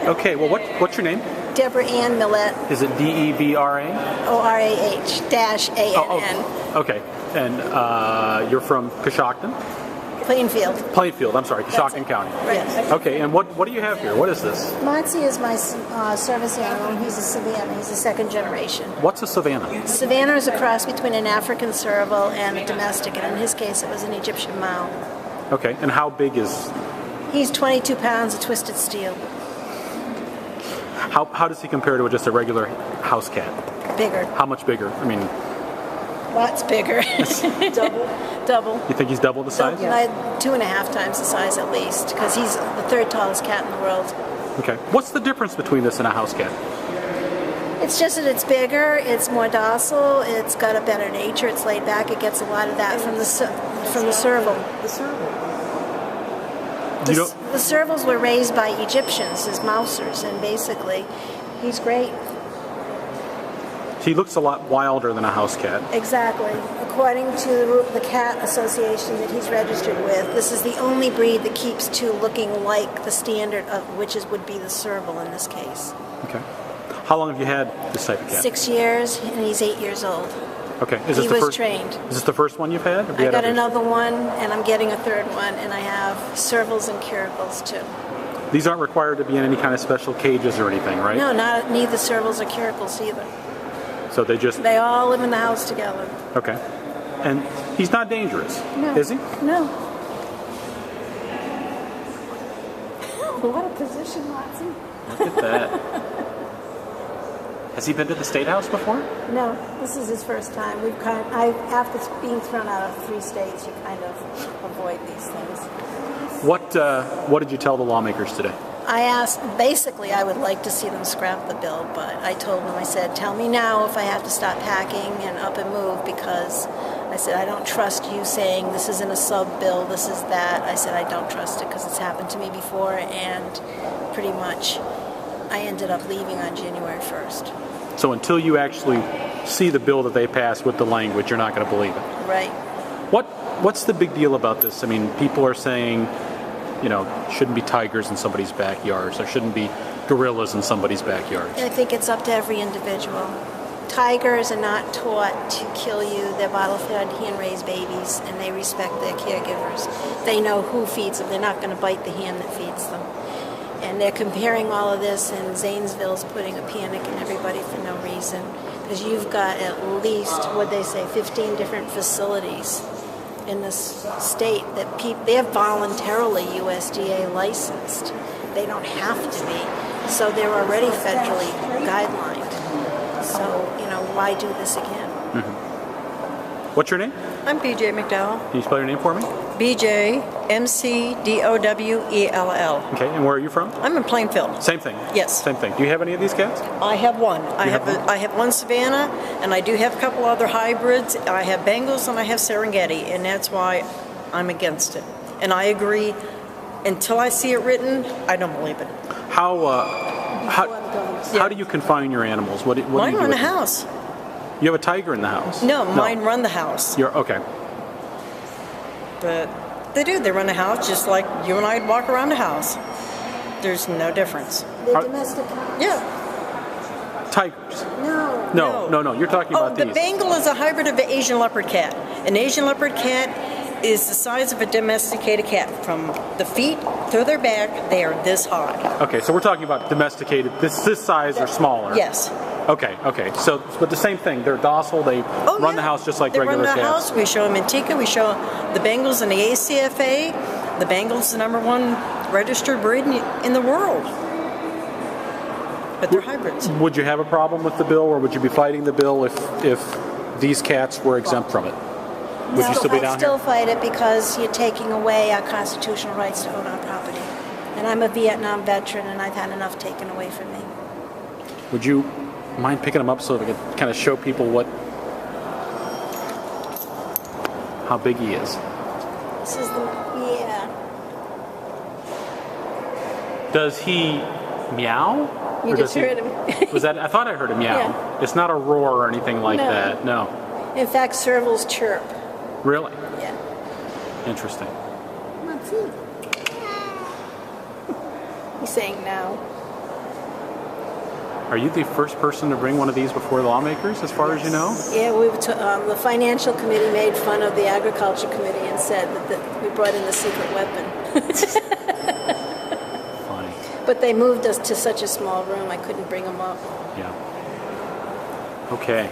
Okay, well, what's your name? Deborah-Ann Milette. Is it Debra? Orah-Ann. Okay, and you're from Coshocton? Plainfield. Plainfield, I'm sorry, Coshocton County. Right. Okay, and what do you have here? What is this? Moxie is my service animal. He's a Savannah. He's a second generation. What's a Savannah? Savannah is a cross between an African serval and a domesticated. In his case, it was an Egyptian Mau. Okay, and how big is... He's 22 pounds of twisted steel. How does he compare to just a regular house cat? Bigger. How much bigger? I mean... Lots bigger. Double. You think he's double the size? Yeah. 2.5 times the size at least, because he's the third tallest cat in the world. Okay. What's the difference between this and a house cat? It's just that it's bigger, it's more docile, it's got a better nature, it's laid back, it gets a lot of that from the serval. The servals were raised by Egyptians as mousers, and basically, he's great. He looks a lot wilder than a house cat. Exactly. According to the Cat Association that he's registered with, this is the only breed that keeps to looking like the standard of which would be the serval in this case. Okay. How long have you had this type of cat? 6 years, and he's 8 years old. Okay. He was trained. Is this the first one you've had? I got another one, and I'm getting a third one, and I have servals and curicles too. These aren't required to be in any kind of special cages or anything, right? No, neither servals or curicles either. So they all live in the house together. Okay. And he's not dangerous, is he? No. What a position, Watson. Look at that. Has he been to the Statehouse before? No, this is his first time. After being thrown out of 3 states, you kind of avoid these things. What did you tell the lawmakers today? I asked, basically, I would like to see them scrap the bill, but I told them, I said, tell me now if I have to stop packing and up and move, because I said, I don't trust you saying this isn't a sub-bill, this is that. I said, I don't trust it because it's happened to me before, and pretty much I ended up leaving on January 1st. So until you actually see the bill that they passed with the language, you're not going to believe it? Right. What's the big deal about this? I mean, people are saying, shouldn't be tigers in somebody's backyards. There shouldn't be gorillas in somebody's backyards. I think it's up to every individual. Tigers are not taught to kill you. They're bottle-fed, hand-raised babies, and they respect their caregivers. They know who feeds them. They're not going to bite the hand that feeds them. And they're comparing all of this, and Zanesville's putting a panic in everybody for no reason. Because you've got at least, 15 different facilities in this state that they're voluntarily USDA licensed. They don't have to be. So they're already federally guidelined. So, why do this again? Mm-hmm. What's your name? I'm B.J. McDowell. Can you spell your name for me? B.J. M-C-D-O-W-E-L-L. Okay, and where are you from? I'm in Plainfield. Same thing? Yes. Same thing. Do you have any of these cats? I have one. I have one Savannah, and I do have a couple other hybrids. I have Bengals and I have Serengeti, and that's why I'm against it. And I agree, until I see it written, I don't believe it. How do you confine your animals? What do you do mine run the with them? house. You have a tiger in the house? No, mine run the house. Okay. But they do. They run the house just like you and I'd walk around the house. There's no difference. They're domestic. Yeah. Tigers? No. No. You're talking about the these. Bengal is a hybrid of an Asian leopard cat. An Asian leopard cat is the size of a domesticated cat. From the feet to their back, they are this high. Okay, so we're talking about domesticated. This size or smaller? Yes. Okay. So, but the same thing. They're docile. They run the house just like regular cats. They run the house. We show them Antica. We show the Bengals in the ACFA. The Bengals the #1 registered breed in the world. But they're hybrids. Would you have a problem with the bill, or would you be fighting the bill if these cats were exempt from it? Would you still be down I'd still fight it because you're taking away our constitutional rights to own our property. And I'm a Vietnam veteran, and I've had enough taken away from me. Would you mind picking them up so we could kind of show people how big he is? This is Does he meow? You just heard him. I thought I heard him meow. Yeah. It's not a roar or anything like that. No. In fact, servals chirp. Really? Yeah. Interesting. He's saying now. Are you the first person to bring one of these before the lawmakers, as far as you know? Yeah, the financial committee made fun of the agriculture committee and said that we brought in the secret weapon. Funny. But they moved us to such a small room, I couldn't bring them up. Yeah. Okay.